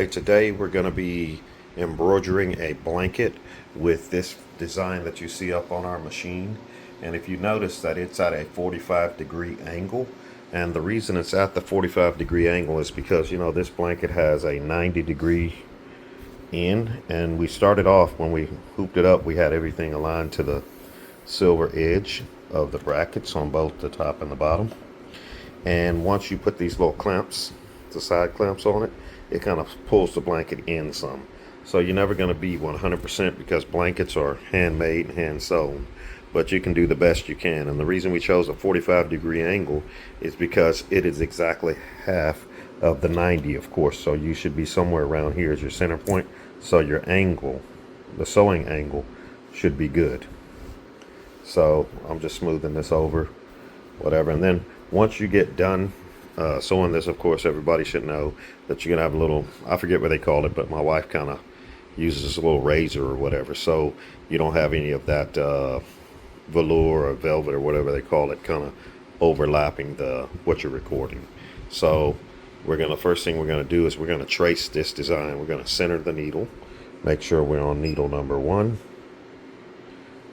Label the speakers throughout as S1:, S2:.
S1: Today we're going to be embroidering a blanket with this design that you see up on our machine. And if you notice that it's at a 45-degree angle, and the reason it's at the 45-degree angle is because, you know, this blanket has a 90-degree in, and we started off when we hooped it up, we had everything aligned to the silver edge of the brackets on both the top and the bottom. And once you put these little clamps, the side clamps on it, it kind of pulls the blanket in some. So you're never going to be 100% because blankets are handmade and hand sewn, but you can do the best you can. And the reason we chose a 45-degree angle is because it is exactly half of the 90, of course. So you should be somewhere around here as your center point. So your angle, the sewing angle, should be good. So I'm just smoothing this over, whatever. And then once you get done sewing this, of course, everybody should know that you're gonna have a little, I forget what they call it, but my wife kind of uses a little razor or whatever, so you don't have any of that velour or velvet or whatever they call it kind of overlapping the what you're recording. So first thing we're gonna do is we're gonna trace this design. We're gonna center the needle, make sure we're on needle number 1,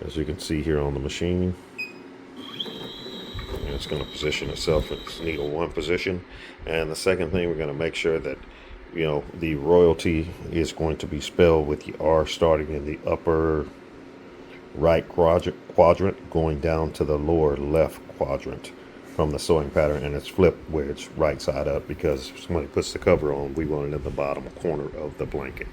S1: as you can see here on the machine. And it's going to position itself in its needle 1 position. And the second thing, we're going to make sure that, you know, the royalty is going to be spelled with the R starting in the upper right quadrant going down to the lower left quadrant from the sewing pattern, and it's flipped where it's right side up, because if somebody puts the cover on, we want it in the bottom corner of the blanket.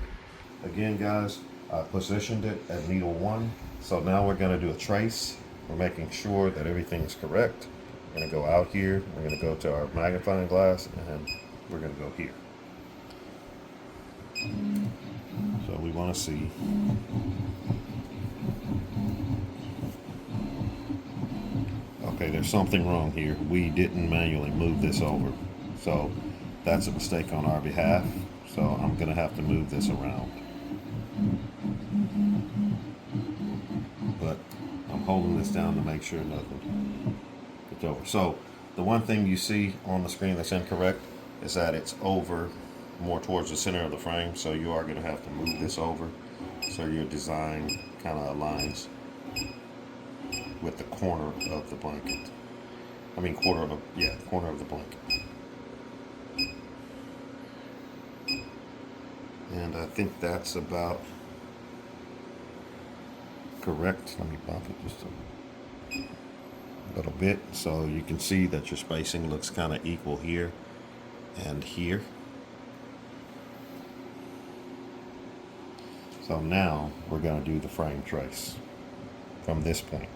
S1: Again, guys, I positioned it at needle 1, so now we're going to do a trace. We're making sure that everything is correct. We're going to go out here, we're going to go to our magnifying glass, and we're going to go here. So we want to see. Okay, there's something wrong here. We didn't manually move this over. So that's a mistake on our behalf. So I'm going to have to move this around. But I'm holding this down to make sure nothing gets over. So the one thing you see on the screen that's incorrect is that it's over more towards the center of the frame. So you are going to have to move this over so your design kind of aligns with the corner of the blanket. I mean corner of the blanket. And I think that's about correct. Let me pop it just a little bit so you can see that your spacing looks kind of equal here and here. So now we're going to do the frame trace from this point.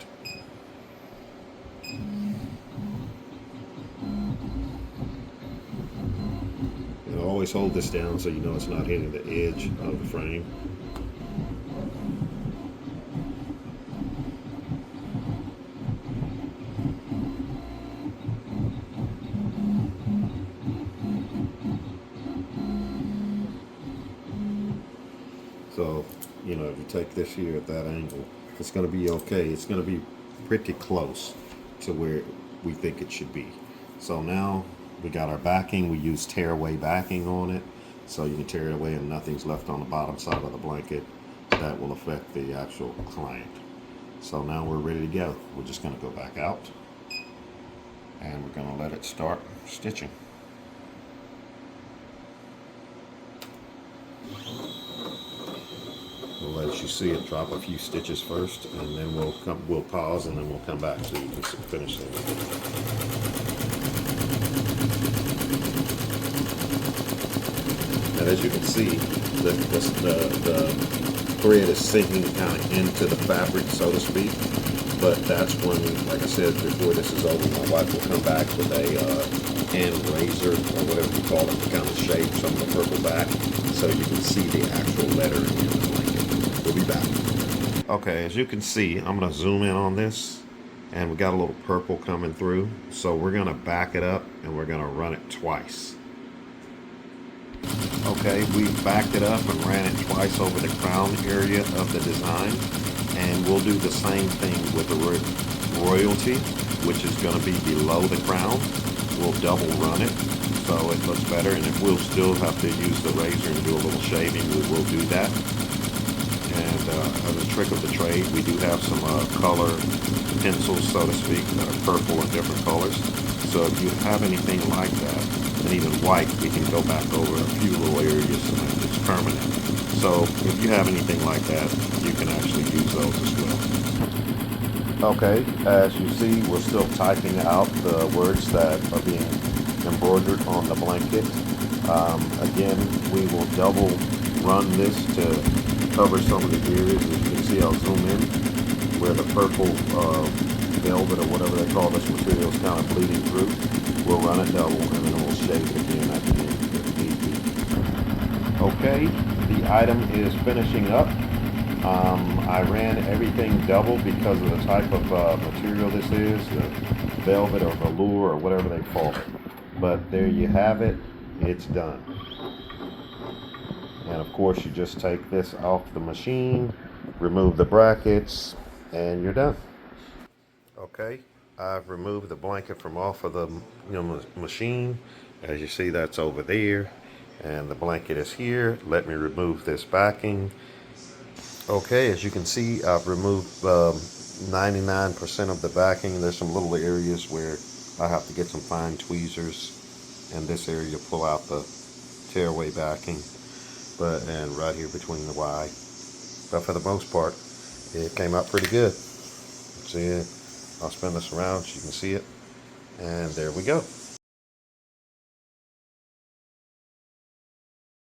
S1: You'll always hold this down so you know it's not hitting the edge of the frame. So, you know, if you take this here at that angle, it's going to be okay. It's going to be pretty close to where we think it should be. So now we got our backing. We use tear-away backing on it, so you can tear it away and nothing's left on the bottom side of the blanket. That will affect the actual client. So now we're ready to go. We're just going to go back out, and we're going to let it start stitching. We'll let you see it drop a few stitches first, and then we'll pause, and then we'll come back to finish it. And as you can see, the thread is sinking kind of into the fabric, so to speak. But that's when, like I said before this is over, my wife will come back with a hand razor or whatever you call it to kind of shape some of the purple back, so you can see the actual lettering in the blanket. We'll be back. Okay, as you can see, I'm going to zoom in on this, and we got a little purple coming through. So we're going to back it up, and we're going to run it twice. Okay, we backed it up and ran it twice over the crown area of the design, and we'll do the same thing with the royalty, which is going to be below the crown. We'll double run it so it looks better. And if we'll still have to use the razor and do a little shaving, we will do that. And as a trick of the trade, we do have some color pencils, so to speak, that are purple and different colors. So if you have anything like that, and even white, we can go back over a few little areas to make this permanent. So if you have anything like that, you can actually use those as well. Okay, as you see, we're still typing out the words that are being embroidered on the blanket. Again, we will double run this to cover some of the areas. As you can see, I'll zoom in where the purple velvet or whatever they call this material is kind of bleeding through. We'll run it double and then we'll shave it again at the end if need be. Okay, the item is finishing up. I ran everything double because of the type of material this is, the velvet or velour or whatever they call it. But there you have it, it's done. And of course you just take this off the machine, remove the brackets, and you're done. Okay, I've removed the blanket from off of the machine. As you see, that's over there, and the blanket is here. Let me remove this backing. Okay, as you can see, I've removed 99% of the backing. There's some little areas where I have to get some fine tweezers in this area to pull out the tearaway backing, and right here between the Y. But for the most part, it came out pretty good. See it? I'll spin this around so you can see it. And there we go.